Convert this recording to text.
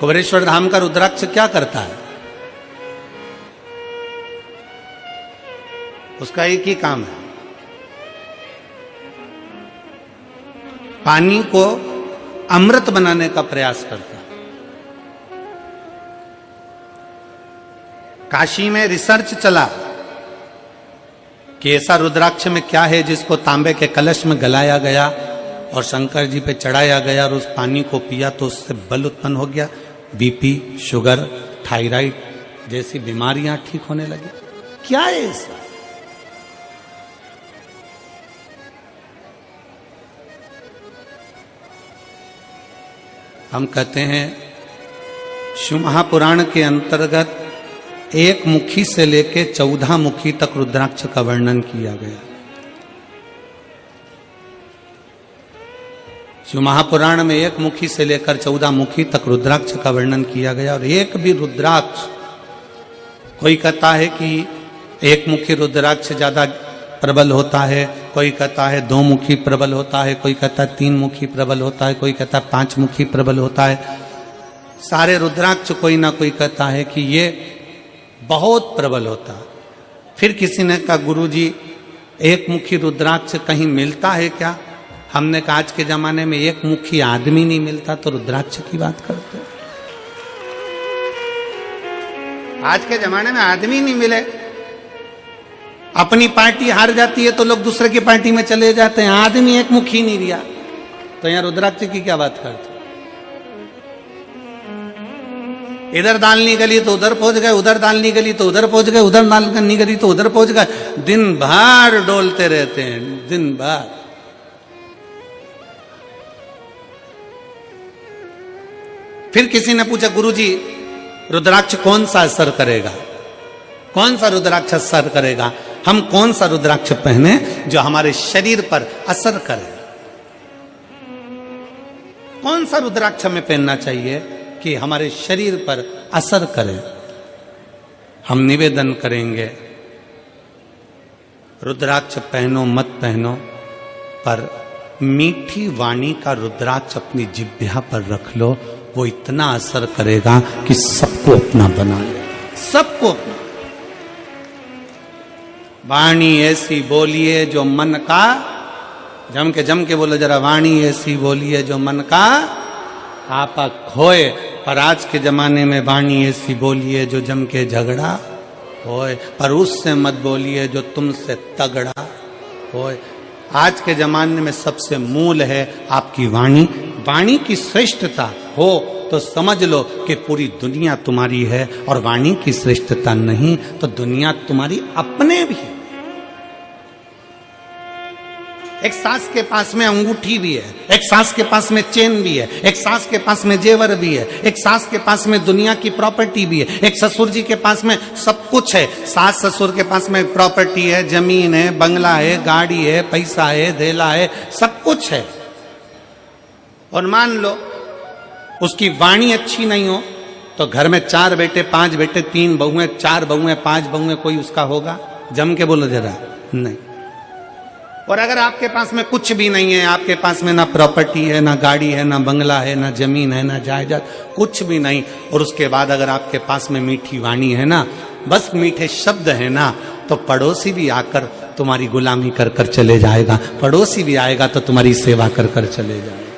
कुबेरेश्वर धाम का रुद्राक्ष क्या करता है? उसका एक ही काम है, पानी को अमृत बनाने का प्रयास करता है। काशी में रिसर्च चला कि ऐसा रुद्राक्ष में क्या है जिसको तांबे के कलश में गलाया गया और शंकर जी पे चढ़ाया गया और उस पानी को पिया तो उससे बल उत्पन्न हो गया, बीपी, शुगर, थायराइड जैसी बीमारियां ठीक होने लगी। क्या है ऐसा? हम कहते हैं शिव महापुराण के अंतर्गत एक मुखी से लेकर 14 मुखी तक रुद्राक्ष का वर्णन किया गया। शिव महापुराण में एक मुखी से लेकर 14 मुखी तक रुद्राक्ष का वर्णन किया गया और एक भी रुद्राक्ष, कोई कहता है कि एक मुखी रुद्राक्ष ज्यादा प्रबल होता है, कोई कहता है 2 मुखी प्रबल होता है, कोई कहता है 3 मुखी प्रबल होता है, कोई कहता है 5 मुखी प्रबल होता है। सारे रुद्राक्ष कोई ना कोई कहता है कि ये बहुत प्रबल होता है। फिर किसी ने कहा गुरुजी एक मुखी रुद्राक्ष कहीं मिलता है क्या? हमने कहा आज के जमाने में एक मुखी आदमी नहीं मिलता तो रुद्राक्ष की बात करते हैं। आज के जमाने में आदमी नहीं मिले, अपनी पार्टी हार जाती है तो लोग दूसरे की पार्टी में चले जाते हैं, आदमी एक मुखी नहीं रिया तो यहां रुद्राक्ष की क्या बात करते? इधर दाल नहीं गली तो उधर पहुंच गए, उधर दाल नहीं गली तो उधर पहुंच गए, उधर दाल नहीं गली तो उधर पहुंच गए। दिन भर डोलते रहते हैं, दिन भर। फिर किसी ने पूछा गुरुजी रुद्राक्ष कौन सा असर करेगा, कौन सा रुद्राक्ष असर करेगा? हम कौन सा रुद्राक्ष पहने जो हमारे शरीर पर असर करे? कौन सा रुद्राक्ष हमें पहनना चाहिए कि हमारे शरीर पर असर करे? हम निवेदन करेंगे रुद्राक्ष पहनो मत पहनो, पर मीठी वाणी का रुद्राक्ष अपनी जिह्वा पर रख लो, वो इतना असर करेगा कि सबको अपना बना लेगा, सबको अपना। वाणी ऐसी बोलिए जो मन का, जम के बोलो जरा, वाणी ऐसी बोलिए जो मन का आपा खोए। पर आज के जमाने में वाणी ऐसी बोलिए जो जम के झगड़ा होए, पर उससे मत बोलिए जो तुमसे तगड़ा होए। आज के जमाने में सबसे मूल है आपकी वाणी। वाणी की श्रेष्ठता हो तो समझ लो कि पूरी दुनिया तुम्हारी है, और वाणी की श्रेष्ठता नहीं तो दुनिया तुम्हारी अपने भी है। एक सास के पास में अंगूठी भी है, एक सास के पास में चेन भी है, एक सास के पास में जेवर भी है, एक सास के पास में दुनिया की प्रॉपर्टी भी है, एक ससुर जी के पास में सब कुछ है। सास ससुर के पास में प्रॉपर्टी है, जमीन है, बंगला है, गाड़ी है, पैसा है, धेला है, सब कुछ है। और मान लो उसकी वाणी अच्छी नहीं हो तो घर में 4 बेटे, 5 बेटे, 3 बहुएं, 4 बहुएं, 5 बहुएं, कोई उसका होगा? जम के बोलो जरा, नहीं। और अगर आपके पास में कुछ भी नहीं है, आपके पास में ना प्रॉपर्टी है, ना गाड़ी है, ना बंगला है, ना जमीन है, ना जायदाद, कुछ भी नहीं, और उसके बाद अगर आपके पास में मीठी वाणी है ना, बस मीठे शब्द है ना, तो पड़ोसी भी आकर तुम्हारी गुलामी कर कर चले जाएगा, पड़ोसी भी आएगा तो तुम्हारी सेवा कर कर चले जाएगा।